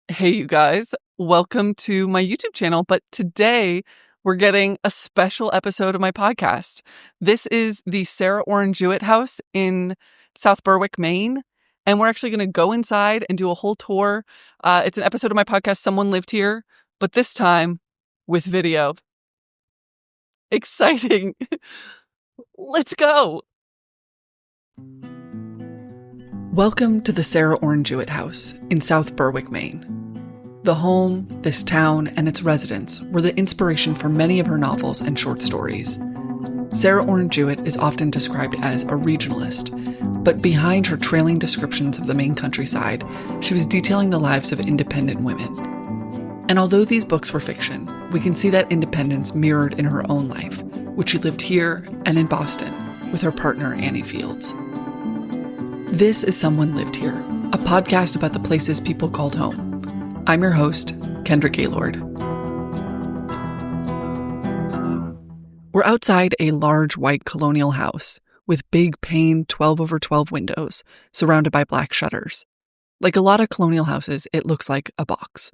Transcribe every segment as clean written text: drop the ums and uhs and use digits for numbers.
Hey, you guys, welcome to my YouTube channel. But today we're getting a special episode of my podcast. This is the Sarah Orne Jewett house in South Berwick, Maine. And we're actually going to go inside and do a whole tour. It's an episode of my podcast, Someone Lived Here, but this time with video. Exciting. Let's go. Welcome to the Sarah Orne Jewett house in South Berwick, Maine. The home, this town, and its residents were the inspiration for many of her novels and short stories. Sarah Orne Jewett is often described as a regionalist, but behind her trailing descriptions of the Maine countryside, she was detailing the lives of independent women. And although these books were fiction, we can see that independence mirrored in her own life, which she lived here and in Boston with her partner Annie Fields. This is Someone Lived Here, a podcast about the places people called home. I'm your host, Kendra Gaylord. We're outside a large white colonial house with big paned 12/12 windows surrounded by black shutters. Like a lot of colonial houses, it looks like a box,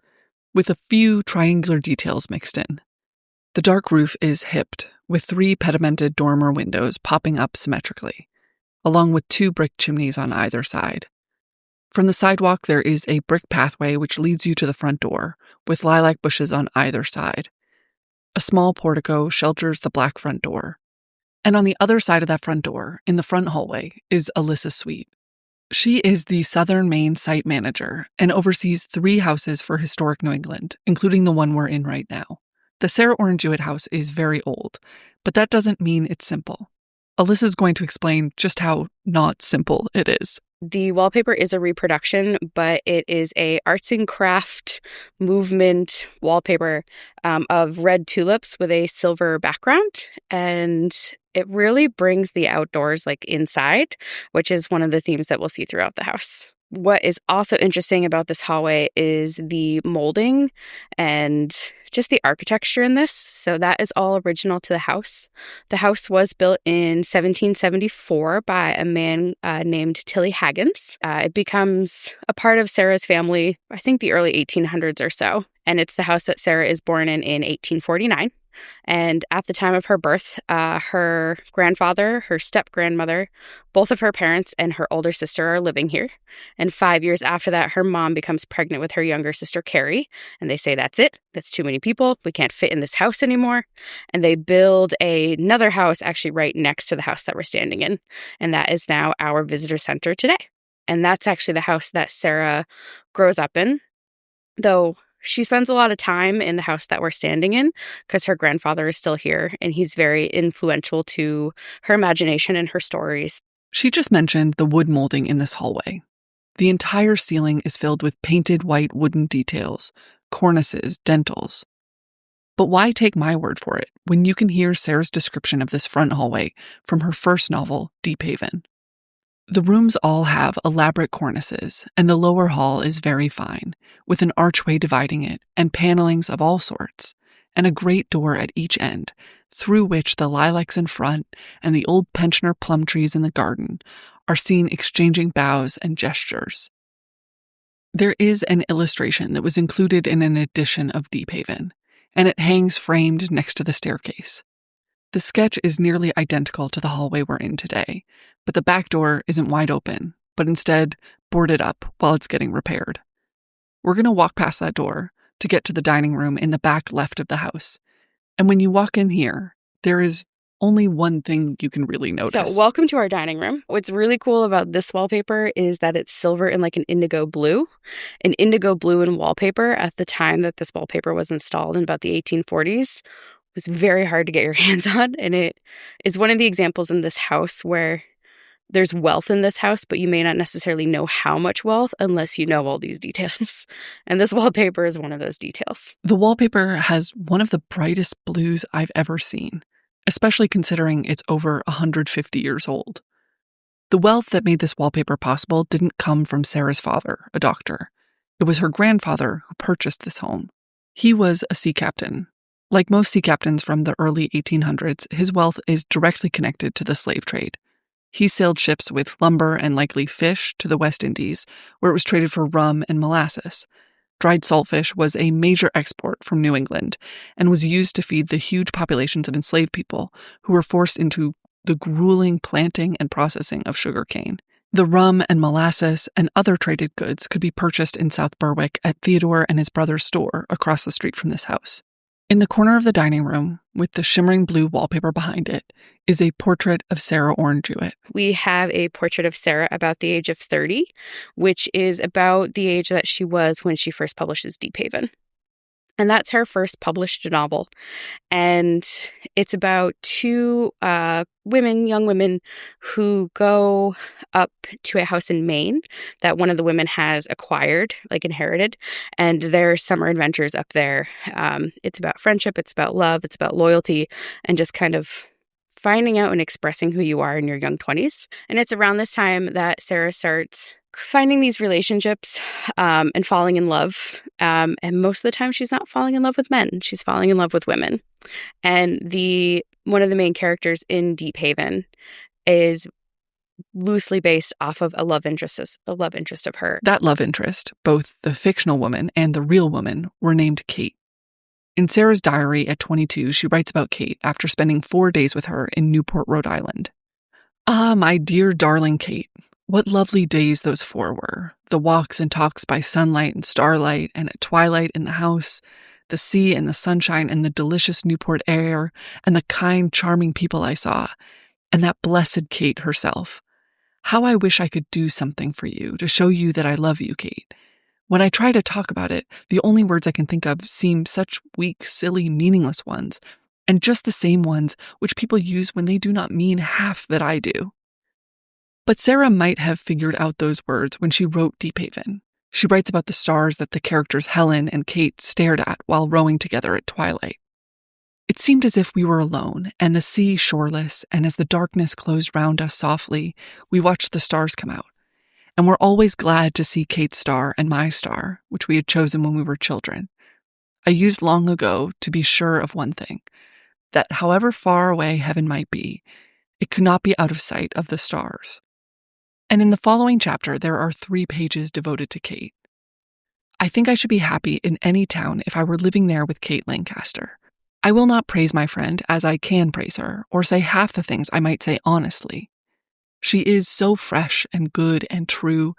with a few triangular details mixed in. The dark roof is hipped, with 3 pedimented dormer windows popping up symmetrically, along with 2 brick chimneys on either side. From the sidewalk, there is a brick pathway which leads you to the front door, with lilac bushes on either side. A small portico shelters the black front door. And on the other side of that front door, in the front hallway, is Alyssa Sweet. She is the Southern Maine Site Manager and oversees 3 houses for historic New England, including the one we're in right now. The Sarah Orne Jewett house is very old, but that doesn't mean it's simple. Alyssa's going to explain just how not simple it is. The wallpaper is a reproduction, but it is a arts and craft movement wallpaper of red tulips with a silver background. And it really brings the outdoors inside, which is one of the themes that we'll see throughout the house. What is also interesting about this hallway is the molding and just the architecture in this. So that is all original to the house. The house was built in 1774 by a man named Tilly Haggins. It becomes a part of Sarah's family, I think the early 1800s or so. And it's the house that Sarah is born in 1849. And at the time of her birth, her grandfather, her step-grandmother, both of her parents, and her older sister are living here. And 5 years after that, her mom becomes pregnant with her younger sister, Carrie. And they say, that's it. That's too many people. We can't fit in this house anymore. And they build another house actually right next to the house that we're standing in. And that is now our visitor center today. And that's actually the house that Sarah grows up in, though she spends a lot of time in the house that we're standing in because her grandfather is still here and he's very influential to her imagination and her stories. She just mentioned the wood molding in this hallway. The entire ceiling is filled with painted white wooden details, cornices, dentils. But why take my word for it when you can hear Sarah's description of this front hallway from her first novel, Deep Haven? The rooms all have elaborate cornices, and the lower hall is very fine, with an archway dividing it and panelings of all sorts, and a great door at each end, through which the lilacs in front and the old pensioner plum trees in the garden are seen exchanging bows and gestures. There is an illustration that was included in an edition of Deep Haven, and it hangs framed next to the staircase. The sketch is nearly identical to the hallway we're in today, but the back door isn't wide open, but instead boarded up while it's getting repaired. We're going to walk past that door to get to the dining room in the back left of the house. And when you walk in here, there is only one thing you can really notice. So welcome to our dining room. What's really cool about this wallpaper is that it's silver and an indigo blue. An indigo blue in wallpaper at the time that this wallpaper was installed in about the 1840s was very hard to get your hands on. And it is one of the examples in this house where there's wealth in this house, but you may not necessarily know how much wealth unless you know all these details. And this wallpaper is one of those details. The wallpaper has one of the brightest blues I've ever seen, especially considering it's over 150 years old. The wealth that made this wallpaper possible didn't come from Sarah's father, a doctor. It was her grandfather who purchased this home. He was a sea captain. Like most sea captains from the early 1800s, his wealth is directly connected to the slave trade. He sailed ships with lumber and likely fish to the West Indies, where it was traded for rum and molasses. Dried saltfish was a major export from New England and was used to feed the huge populations of enslaved people who were forced into the grueling planting and processing of sugarcane. The rum and molasses and other traded goods could be purchased in South Berwick at Theodore and his brother's store across the street from this house. In the corner of the dining room, with the shimmering blue wallpaper behind it, is a portrait of Sarah Orne Jewett. We have a portrait of Sarah about the age of 30, which is about the age that she was when she first publishes Deep Haven. And that's her first published novel. And it's about two young women who go up to a house in Maine that one of the women has acquired, inherited, and their summer adventures up there. It's about friendship, it's about love, it's about loyalty, and just kind of finding out and expressing who you are in your young 20s. And it's around this time that Sarah starts finding these relationships and falling in love. And most of the time she's not falling in love with men. She's falling in love with women. And one of the main characters in Deep Haven is loosely based off of a love interest of her. That love interest, both the fictional woman and the real woman, were named Kate. In Sarah's diary at 22, she writes about Kate after spending 4 days with her in Newport, Rhode Island. "Ah, my dear darling Kate. What lovely days those 4 were. The walks and talks by sunlight and starlight, and at twilight in the house, the sea and the sunshine and the delicious Newport air, and the kind, charming people I saw, and that blessed Kate herself. How I wish I could do something for you to show you that I love you, Kate. When I try to talk about it, the only words I can think of seem such weak, silly, meaningless ones, and just the same ones which people use when they do not mean half that I do." But Sarah might have figured out those words when she wrote Deep Haven. She writes about the stars that the characters Helen and Kate stared at while rowing together at twilight. "It seemed as if we were alone, and the sea shoreless, and as the darkness closed round us softly, we watched the stars come out. And were always glad to see Kate's star and my star, which we had chosen when we were children. I used long ago to be sure of one thing, that however far away heaven might be, it could not be out of sight of the stars." And in the following chapter, there are 3 pages devoted to Kate. "I think I should be happy in any town if I were living there with Kate Lancaster. I will not praise my friend as I can praise her, or say half the things I might say honestly. She is so fresh and good and true,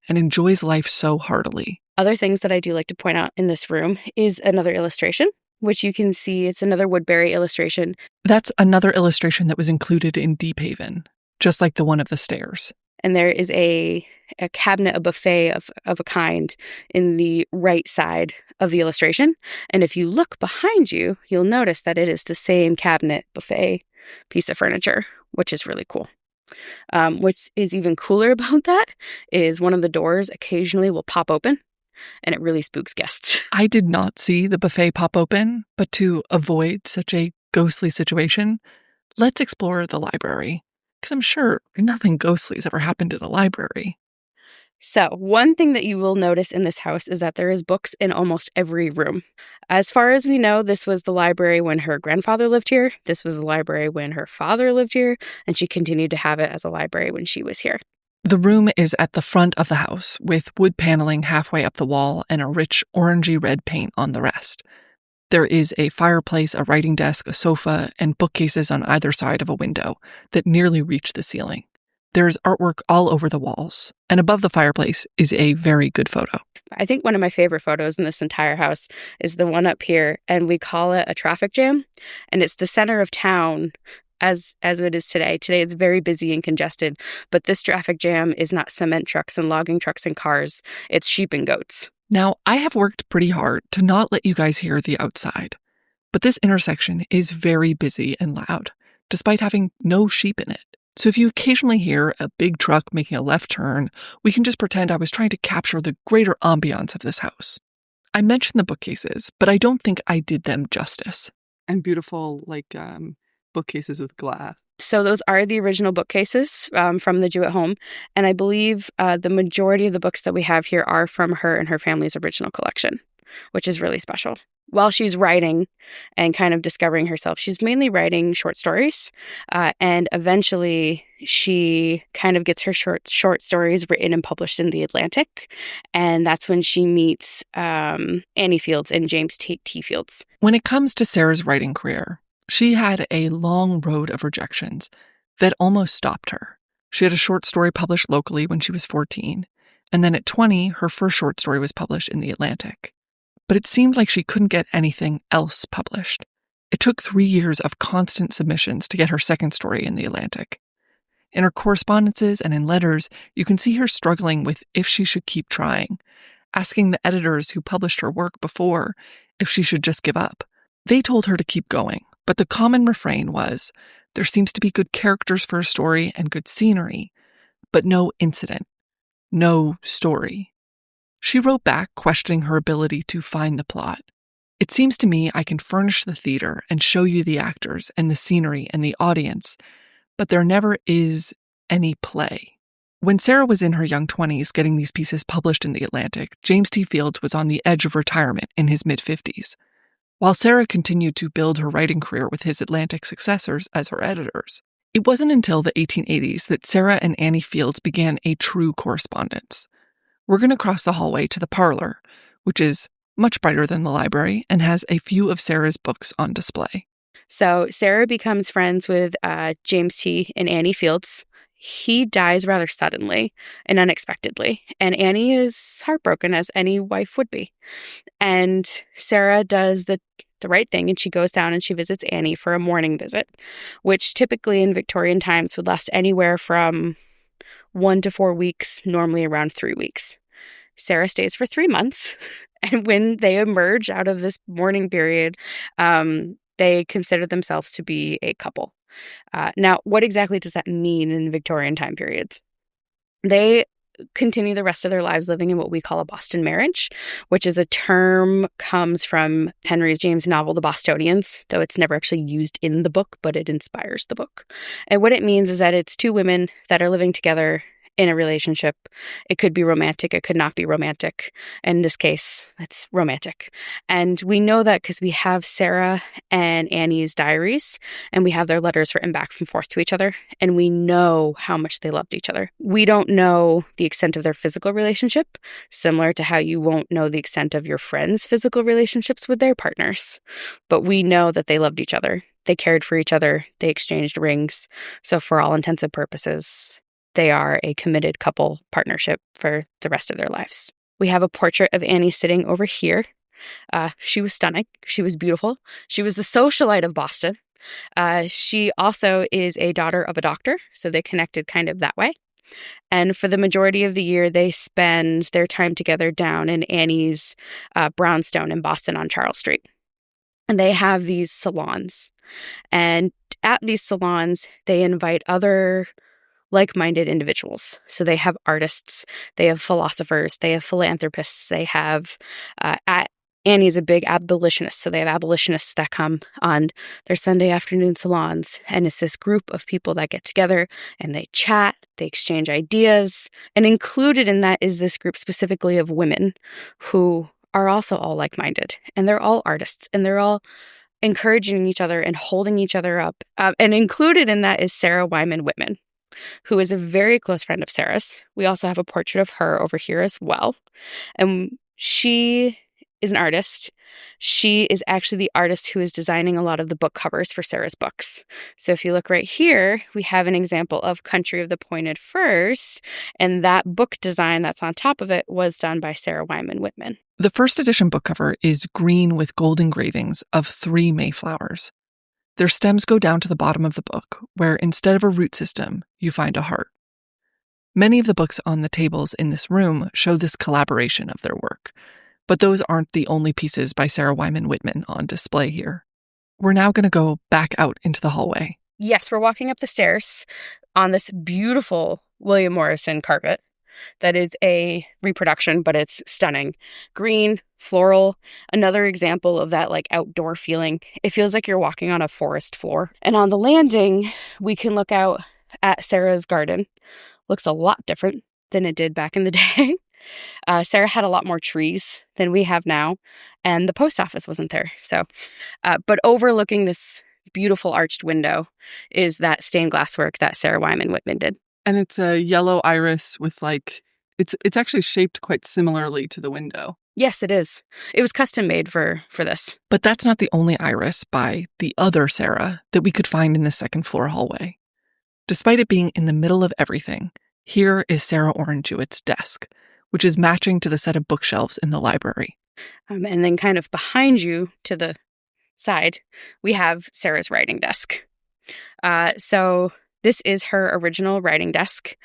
and enjoys life so heartily." Other things that I do like to point out in this room is another illustration, which you can see. It's another Woodbury illustration. That's another illustration that was included in Deep Haven, just like the one of the stairs. And there is a cabinet, a buffet of a kind in the right side of the illustration. And if you look behind you, you'll notice that it is the same cabinet buffet piece of furniture, which is really cool. What is even cooler about that is one of the doors occasionally will pop open, and it really spooks guests. I did not see the buffet pop open, but to avoid such a ghostly situation, let's explore the library. Because I'm sure nothing ghostly has ever happened in a library. So, one thing that you will notice in this house is that there is books in almost every room. As far as we know, this was the library when her grandfather lived here. This was the library when her father lived here, and she continued to have it as a library when she was here. The room is at the front of the house, with wood paneling halfway up the wall and a rich orangey red paint on the rest. There is a fireplace, a writing desk, a sofa, and bookcases on either side of a window that nearly reach the ceiling. There is artwork all over the walls, and above the fireplace is a very good photo. I think one of my favorite photos in this entire house is the one up here, and we call it a traffic jam, and it's the center of town as it is today. Today it's very busy and congested, but this traffic jam is not cement trucks and logging trucks and cars. It's sheep and goats. Now, I have worked pretty hard to not let you guys hear the outside, but this intersection is very busy and loud, despite having no sheep in it. So if you occasionally hear a big truck making a left turn, we can just pretend I was trying to capture the greater ambiance of this house. I mentioned the bookcases, but I don't think I did them justice. And beautiful, bookcases with glass. So those are the original bookcases from the Jewett home. And I believe the majority of the books that we have here are from her and her family's original collection, which is really special. While she's writing and kind of discovering herself, she's mainly writing short stories. And eventually she kind of gets her short stories written and published in The Atlantic. And that's when she meets Annie Fields and James T. Fields. When it comes to Sarah's writing career, she had a long road of rejections that almost stopped her. She had a short story published locally when she was 14, and then at 20, her first short story was published in The Atlantic. But it seemed like she couldn't get anything else published. It took 3 years of constant submissions to get her second story in The Atlantic. In her correspondences and in letters, you can see her struggling with if she should keep trying, asking the editors who published her work before if she should just give up. They told her to keep going, but the common refrain was, there seems to be good characters for a story and good scenery, but no incident, no story. She wrote back questioning her ability to find the plot. It seems to me I can furnish the theater and show you the actors and the scenery and the audience, but there never is any play. When Sarah was in her young 20s getting these pieces published in The Atlantic, James T. Fields was on the edge of retirement in his mid-50s. While Sarah continued to build her writing career with his Atlantic successors as her editors, it wasn't until the 1880s that Sarah and Annie Fields began a true correspondence. We're going to cross the hallway to the parlor, which is much brighter than the library and has a few of Sarah's books on display. So Sarah becomes friends with James T. and Annie Fields. He dies rather suddenly and unexpectedly, and Annie is heartbroken, as any wife would be. And Sarah does the right thing, and she goes down and she visits Annie for a morning visit, which typically in Victorian times would last anywhere from 1 to 4 weeks, normally around 3 weeks. Sarah stays for 3 months, and when they emerge out of this mourning period, they consider themselves to be a couple. Now, what exactly does that mean in Victorian time periods? They continue the rest of their lives living in what we call a Boston marriage, which is a term comes from Henry James' novel, The Bostonians, though it's never actually used in the book, but it inspires the book. And what it means is that it's two women that are living together in a relationship. It could be romantic, it could not be romantic. In this case, it's romantic. And we know that because we have Sarah and Annie's diaries, and we have their letters written back and forth to each other, and we know how much they loved each other. We don't know the extent of their physical relationship, similar to how you won't know the extent of your friends' physical relationships with their partners. But we know that they loved each other. They cared for each other. They exchanged rings. So for all intents and purposes, they are a committed couple partnership for the rest of their lives. We have a portrait of Annie sitting over here. She was stunning. She was beautiful. She was the socialite of Boston. She also is a daughter of a doctor, so they connected kind of that way. And for the majority of the year, they spend their time together down in Annie's brownstone in Boston on Charles Street. And they have these salons. And at these salons, they invite other like-minded individuals. So they have artists, they have philosophers, they have philanthropists, they have, Annie's a big abolitionist, so they have abolitionists that come on their Sunday afternoon salons. And it's this group of people that get together and they chat, they exchange ideas. And included in that is this group specifically of women who are also all like-minded. And they're all artists, and they're all encouraging each other and holding each other up. And included in that is Sarah Wyman Whitman, who is a very close friend of Sarah's. We also have a portrait of her over here as well. And she is an artist. She is actually the artist who is designing a lot of the book covers for Sarah's books. So if you look right here, we have an example of Country of the Pointed Firs, and that book design that's on top of it was done by Sarah Wyman Whitman. The first edition book cover is green with gold engravings of 3 Mayflowers. Their stems go down to the bottom of the book, where instead of a root system, you find a heart. Many of the books on the tables in this room show this collaboration of their work, but those aren't the only pieces by Sarah Wyman Whitman on display here. We're now going to go back out into the hallway. Yes, we're walking up the stairs on this beautiful William Morrison carpet. That is a reproduction, but it's stunning. Green, floral, another example of that like outdoor feeling. It feels like you're walking on a forest floor. And on the landing, we can look out at Sarah's garden. Looks a lot different than it did back in the day. Sarah had a lot more trees than we have now, and the post office wasn't there. So, but overlooking this beautiful arched window is that stained glass work that Sarah Wyman Whitman did. And it's a yellow iris with it's actually shaped quite similarly to the window. Yes, it is. It was custom made for this. But that's not the only iris by the other Sarah that we could find in the second floor hallway. Despite it being in the middle of everything, here is Sarah Orne Jewett's desk, which is matching to the set of bookshelves in the library. And then kind of behind you to the side, we have Sarah's writing desk. So this is her original writing desk.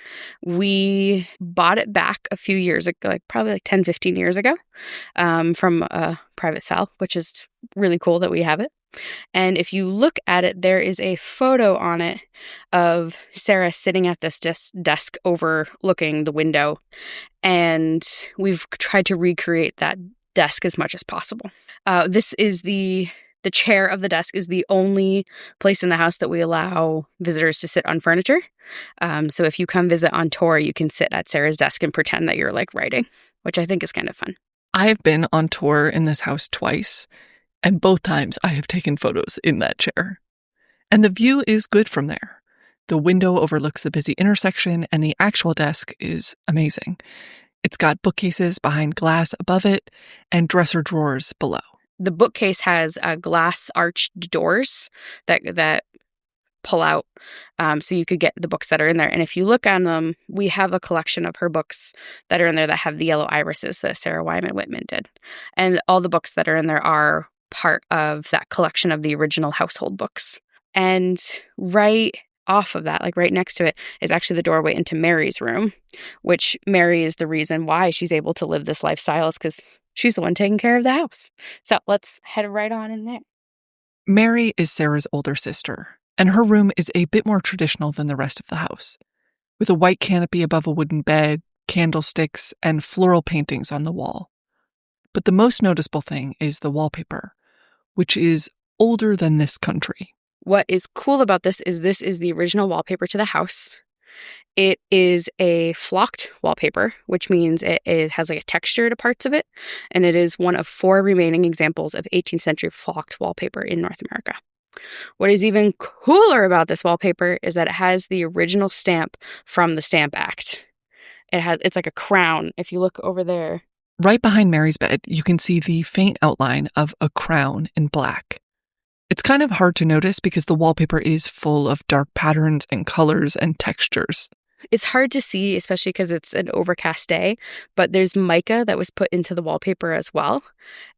We bought it back a few years ago, probably 10, 15 years ago, from a private sale, which is really cool that we have it. And if you look at it, there is a photo on it of Sarah sitting at this desk overlooking the window. And we've tried to recreate that desk as much as possible. This is the chair of the desk is the only place in the house that we allow visitors to sit on furniture. So if you come visit on tour, you can sit at Sarah's desk and pretend that you're writing, which I think is kind of fun. I have been on tour in this house twice, and both times I have taken photos in that chair. And the view is good from there. The window overlooks the busy intersection, and the actual desk is amazing. It's got bookcases behind glass above it and dresser drawers below. The bookcase has glass arched doors that pull out, so you could get the books that are in there. And if you look on them, we have a collection of her books that are in there that have the yellow irises that Sarah Wyman Whitman did. And all the books that are in there are part of that collection of the original household books. And right off of that, right next to it, is actually the doorway into Mary's room, which Mary is the reason why she's able to live this lifestyle, is because she's the one taking care of the house. So let's head right on in there. Mary is Sarah's older sister, and her room is a bit more traditional than the rest of the house, with a white canopy above a wooden bed, candlesticks, and floral paintings on the wall. But the most noticeable thing is the wallpaper, which is older than this country. What is cool about this is the original wallpaper to the house. It is a flocked wallpaper, which means it has a texture to parts of it, and it is one of 4 remaining examples of 18th century flocked wallpaper in North America. What is even cooler about this wallpaper is that it has the original stamp from the Stamp Act. It's like a crown. If you look over there. Right behind Mary's bed, you can see the faint outline of a crown in black. It's kind of hard to notice because the wallpaper is full of dark patterns and colors and textures. It's hard to see, especially because it's an overcast day, but there's mica that was put into the wallpaper as well.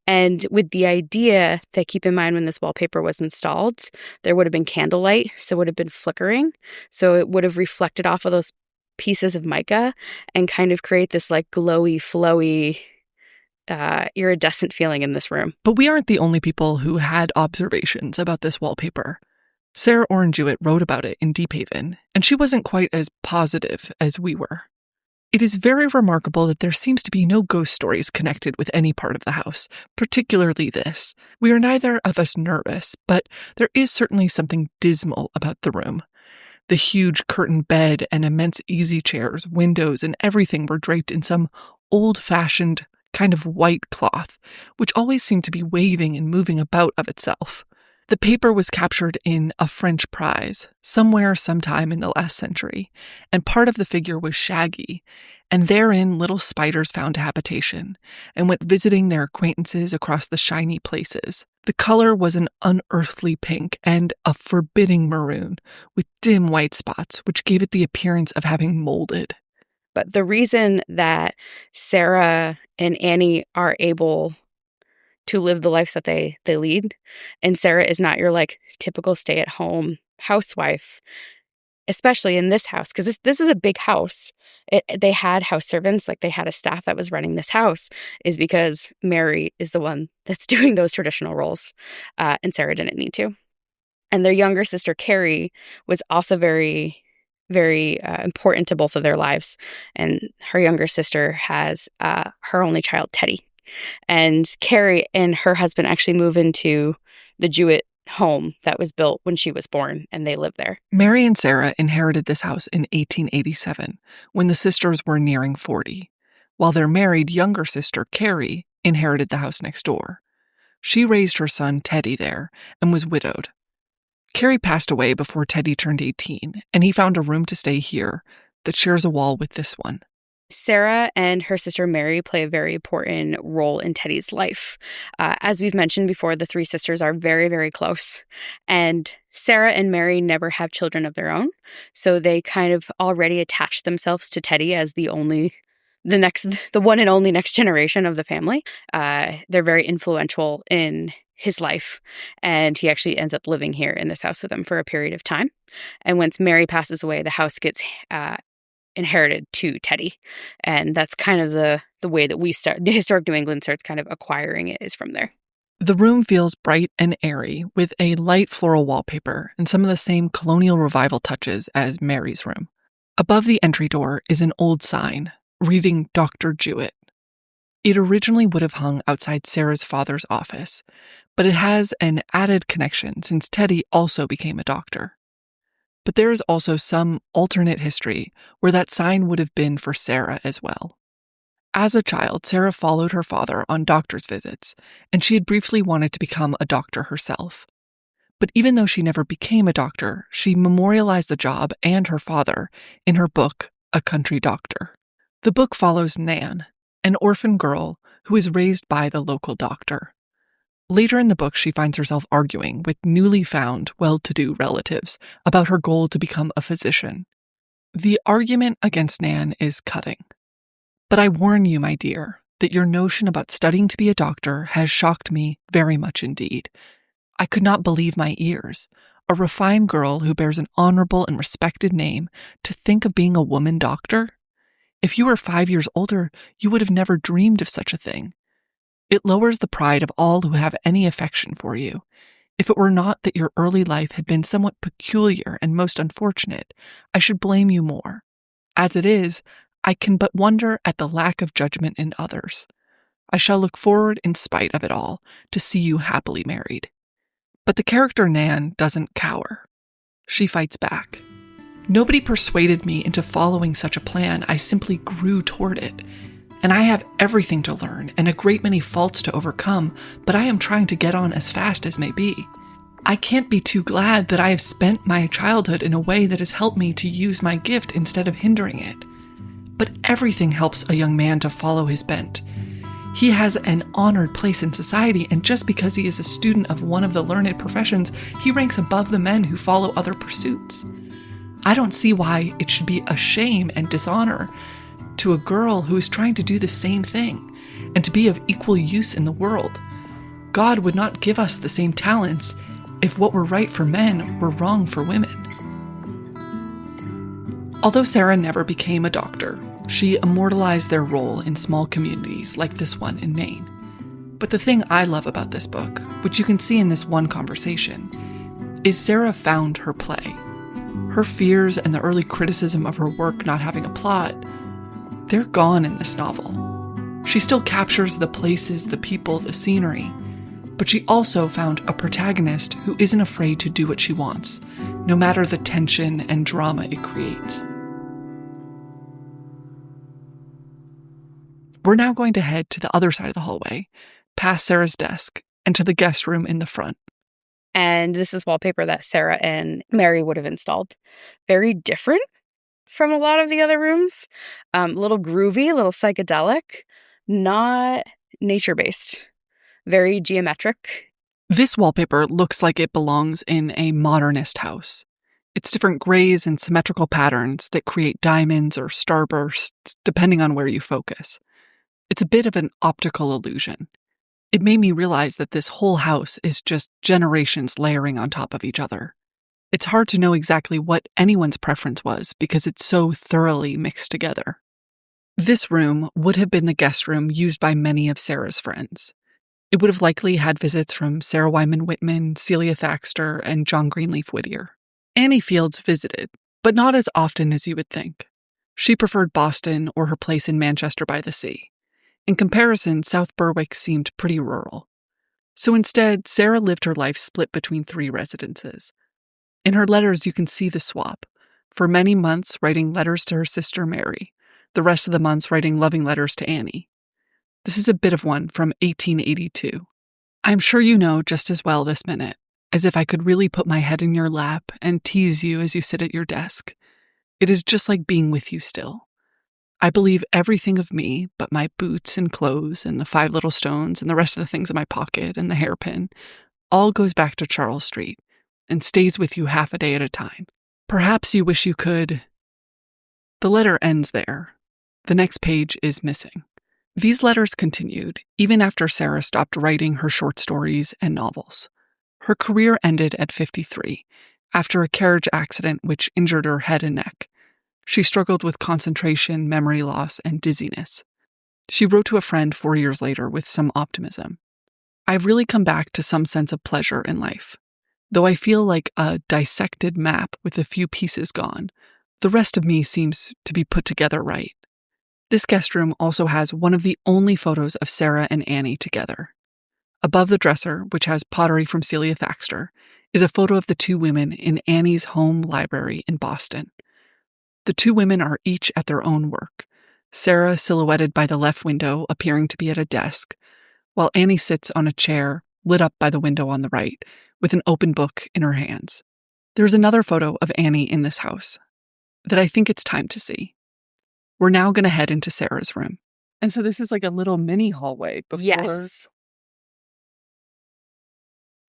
And with the idea that, keep in mind, when this wallpaper was installed, there would have been candlelight, so it would have been flickering. So it would have reflected off of those pieces of mica and kind of create this glowy, flowy, iridescent feeling in this room. But we aren't the only people who had observations about this wallpaper. Sarah Orne Jewett wrote about it in Deep Haven, and she wasn't quite as positive as we were. It is very remarkable that there seems to be no ghost stories connected with any part of the house, particularly this. We are neither of us nervous, but there is certainly something dismal about the room. The huge curtained bed and immense easy chairs, windows, and everything were draped in some old-fashioned kind of white cloth, which always seemed to be waving and moving about of itself. The paper was captured in a French prize, somewhere sometime in the last century, and part of the figure was shaggy, and therein little spiders found habitation, and went visiting their acquaintances across the shiny places. The color was an unearthly pink and a forbidding maroon, with dim white spots, which gave it the appearance of having molded. But the reason that Sarah and Annie are able to live the lives that they lead, and Sarah is not your typical stay-at-home housewife, especially in this house, because this is a big house. They had house servants, they had a staff that was running this house, is because Mary is the one that's doing those traditional roles, and Sarah didn't need to. And their younger sister, Carrie, was also very, very important to both of their lives. And her younger sister has her only child, Teddy. And Carrie and her husband actually move into the Jewett home that was built when she was born, and they live there. Mary and Sarah inherited this house in 1887, when the sisters were nearing 40, while their married younger sister, Carrie, inherited the house next door. She raised her son, Teddy, there, and was widowed. Carrie passed away before Teddy turned 18, and he found a room to stay here that shares a wall with this one. Sarah and her sister Mary play a very important role in Teddy's life. As we've mentioned before, the three sisters are very, very close. And Sarah and Mary never have children of their own. So they kind of already attach themselves to Teddy as the one and only next generation of the family. They're very influential in his life. And he actually ends up living here in this house with them for a period of time. And once Mary passes away, the house gets inherited to Teddy. And that's kind of the way that the Historic New England starts kind of acquiring it, is from there. The room feels bright and airy, with a light floral wallpaper and some of the same colonial revival touches as Mary's room. Above the entry door is an old sign reading Dr. Jewett. It originally would have hung outside Sarah's father's office, but it has an added connection since Teddy also became a doctor. But there is also some alternate history where that sign would have been for Sarah as well. As a child, Sarah followed her father on doctor's visits, and she had briefly wanted to become a doctor herself. But even though she never became a doctor, she memorialized the job and her father in her book, A Country Doctor. The book follows Nan, an orphan girl who is raised by the local doctor. Later in the book, she finds herself arguing with newly found, well-to-do relatives about her goal to become a physician. The argument against Nan is cutting. But I warn you, my dear, that your notion about studying to be a doctor has shocked me very much indeed. I could not believe my ears. A refined girl who bears an honorable and respected name to think of being a woman doctor? If you were 5 years older, you would have never dreamed of such a thing. It lowers the pride of all who have any affection for you. If it were not that your early life had been somewhat peculiar and most unfortunate, I should blame you more. As it is, I can but wonder at the lack of judgment in others. I shall look forward, in spite of it all, to see you happily married. But the character Nan doesn't cower. She fights back. Nobody persuaded me into following such a plan. I simply grew toward it. And I have everything to learn and a great many faults to overcome, but I am trying to get on as fast as may be. I can't be too glad that I have spent my childhood in a way that has helped me to use my gift instead of hindering it. But everything helps a young man to follow his bent. He has an honored place in society, and just because he is a student of one of the learned professions, he ranks above the men who follow other pursuits. I don't see why it should be a shame and dishonor to a girl who is trying to do the same thing and to be of equal use in the world. God would not give us the same talents if what were right for men were wrong for women. Although Sarah never became a doctor, she immortalized their role in small communities like this one in Maine. But the thing I love about this book, which you can see in this one conversation, is Sarah found her play. Her fears and the early criticism of her work not having a plot, they're gone in this novel. She still captures the places, the people, the scenery, but she also found a protagonist who isn't afraid to do what she wants, no matter the tension and drama it creates. We're now going to head to the other side of the hallway, past Sarah's desk, and to the guest room in the front. And this is wallpaper that Sarah and Mary would have installed. Very different from a lot of the other rooms. A little groovy, a little psychedelic, not nature-based. Very geometric. This wallpaper looks like it belongs in a modernist house. It's different grays and symmetrical patterns that create diamonds or starbursts, depending on where you focus. It's a bit of an optical illusion. It made me realize that this whole house is just generations layering on top of each other. It's hard to know exactly what anyone's preference was because it's so thoroughly mixed together. This room would have been the guest room used by many of Sarah's friends. It would have likely had visits from Sarah Wyman Whitman, Celia Thaxter, and John Greenleaf Whittier. Annie Fields visited, but not as often as you would think. She preferred Boston or her place in Manchester by the Sea. In comparison, South Berwick seemed pretty rural. So instead, Sarah lived her life split between 3 residences. In her letters, you can see the swap. For many months, writing letters to her sister Mary. The rest of the months, writing loving letters to Annie. This is a bit of one from 1882. I'm sure you know just as well this minute as if I could really put my head in your lap and tease you as you sit at your desk. It is just like being with you still. I believe everything of me, but my boots and clothes and the 5 little stones and the rest of the things in my pocket and the hairpin, all goes back to Charles Street and stays with you half a day at a time. Perhaps you wish you could. The letter ends there. The next page is missing. These letters continued even after Sarah stopped writing her short stories and novels. Her career ended at 53, after a carriage accident which injured her head and neck. She struggled with concentration, memory loss, and dizziness. She wrote to a friend 4 years later with some optimism. I've really come back to some sense of pleasure in life. Though I feel like a dissected map with a few pieces gone, the rest of me seems to be put together right. This guest room also has one of the only photos of Sarah and Annie together. Above the dresser, which has pottery from Celia Thaxter, is a photo of the 2 women in Annie's home library in Boston. The 2 women are each at their own work, Sarah silhouetted by the left window appearing to be at a desk, while Annie sits on a chair lit up by the window on the right, with an open book in her hands. There's another photo of Annie in this house that I think it's time to see. We're now going to head into Sarah's room. And so this is like a little mini hallway before. Yes.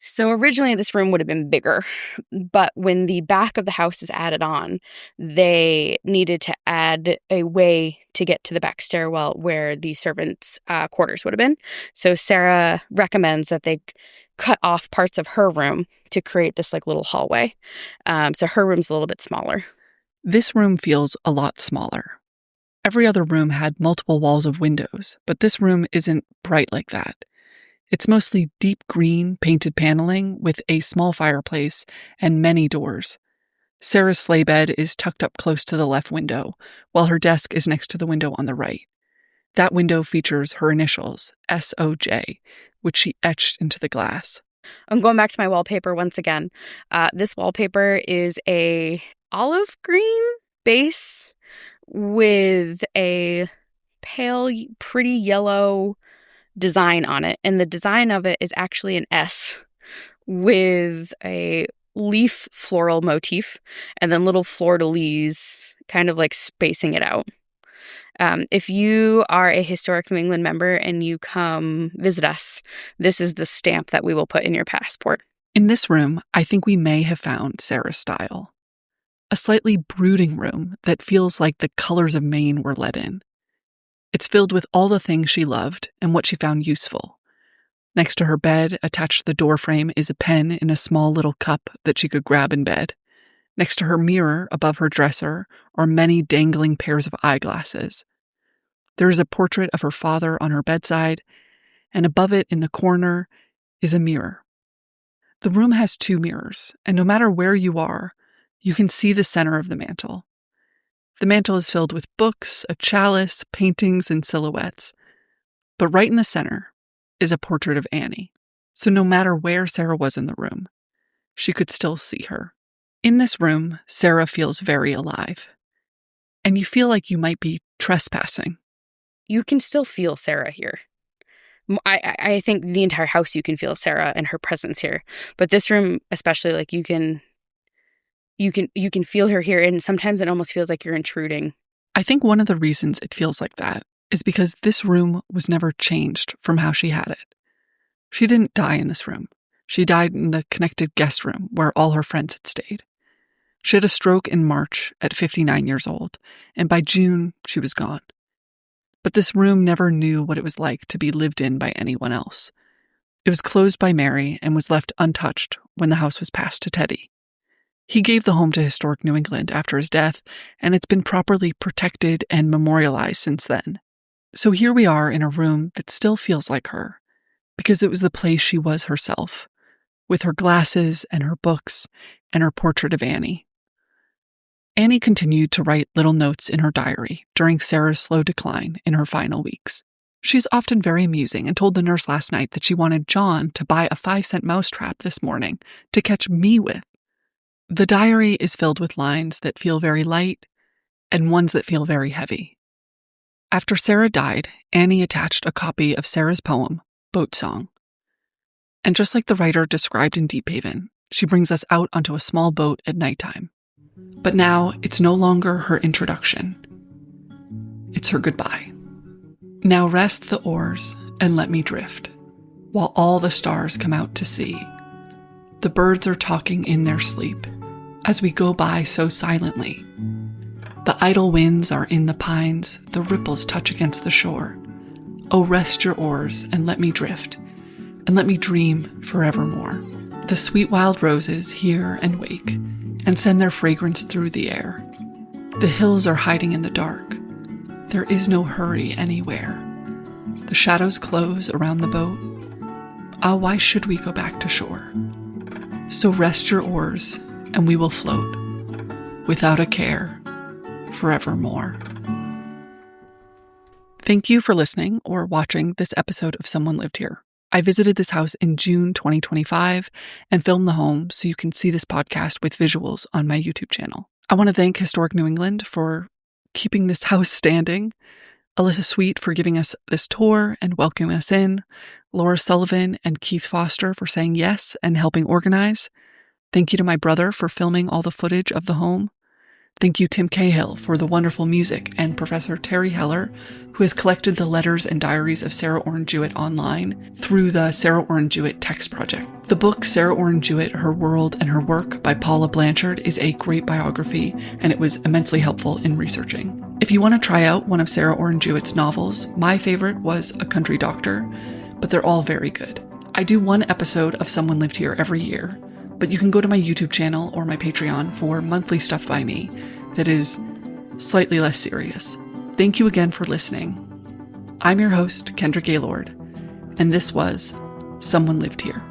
So originally this room would have been bigger, but when the back of the house is added on, they needed to add a way to get to the back stairwell where the servants' quarters would have been. So Sarah recommends that they cut off parts of her room to create this like little hallway. So her room's a little bit smaller. This room feels a lot smaller. Every other room had multiple walls of windows, but this room isn't bright like that. It's mostly deep green painted paneling with a small fireplace and many doors. Sarah's sleigh bed is tucked up close to the left window, while her desk is next to the window on the right. That window features her initials, SOJ, which she etched into the glass. I'm going back to my wallpaper once again. This wallpaper is a olive green base with a pale, pretty yellow design on it. And the design of it is actually an S with a leaf floral motif and then little fleur-de-lis kind of like spacing it out. If you are a Historic New England member and you come visit us, this is the stamp that we will put in your passport. In this room, I think we may have found Sarah's style. A slightly brooding room that feels like the colors of Maine were let in. It's filled with all the things she loved and what she found useful. Next to her bed, attached to the doorframe, is a pen in a small little cup that she could grab in bed. Next to her mirror, above her dresser, are many dangling pairs of eyeglasses. There is a portrait of her father on her bedside, and above it in the corner is a mirror. The room has 2 mirrors, and no matter where you are, you can see the center of the mantel. The mantel is filled with books, a chalice, paintings, and silhouettes. But right in the center is a portrait of Annie. So no matter where Sarah was in the room, she could still see her. In this room, Sarah feels very alive. And you feel like you might be trespassing. You can still feel Sarah here. I think the entire house you can feel Sarah and her presence here. But this room especially, like you can feel her here, and sometimes it almost feels like you're intruding. I think one of the reasons it feels like that is because this room was never changed from how she had it. She didn't die in this room. She died in the connected guest room where all her friends had stayed. She had a stroke in March at 59 years old, and by June, she was gone. But this room never knew what it was like to be lived in by anyone else. It was closed by Mary and was left untouched when the house was passed to Teddy. He gave the home to Historic New England after his death, and it's been properly protected and memorialized since then. So here we are in a room that still feels like her, because it was the place she was herself, with her glasses and her books and her portrait of Annie. Annie continued to write little notes in her diary during Sarah's slow decline in her final weeks. She's often very amusing and told the nurse last night that she wanted John to buy a 5-cent mousetrap this morning to catch me with. The diary is filled with lines that feel very light and ones that feel very heavy. After Sarah died, Annie attached a copy of Sarah's poem, Boat Song. And just like the writer described in Deep Haven, she brings us out onto a small boat at nighttime. But now it's no longer her introduction. It's her goodbye. Now rest the oars and let me drift, while all the stars come out to sea. The birds are talking in their sleep, as we go by so silently. The idle winds are in the pines, the ripples touch against the shore. Oh, rest your oars and let me drift, and let me dream forevermore. The sweet wild roses hear and wake, and send their fragrance through the air. The hills are hiding in the dark. There is no hurry anywhere. The shadows close around the boat. Ah, why should we go back to shore? So rest your oars, and we will float, without a care, forevermore. Thank you for listening or watching this episode of Someone Lived Here. I visited this house in June 2025 and filmed the home so you can see this podcast with visuals on my YouTube channel. I want to thank Historic New England for keeping this house standing, Alyssa Sweet for giving us this tour and welcoming us in, Laura Sullivan and Keith Foster for saying yes and helping organize. Thank you to my brother for filming all the footage of the home. Thank you, Tim Cahill, for the wonderful music, and Professor Terry Heller, who has collected the letters and diaries of Sarah Orne Jewett online through the Sarah Orne Jewett text project. The book Sarah Orne Jewett, Her World and Her Work by Paula Blanchard is a great biography, and it was immensely helpful in researching. If you want to try out one of Sarah Orne Jewett's novels, my favorite was A Country Doctor, but they're all very good. I do one episode of Someone Lived Here every year, but you can go to my YouTube channel or my Patreon for monthly stuff by me that is slightly less serious. Thank you again for listening. I'm your host, Kendra Gaylord, and this was Someone Lived Here.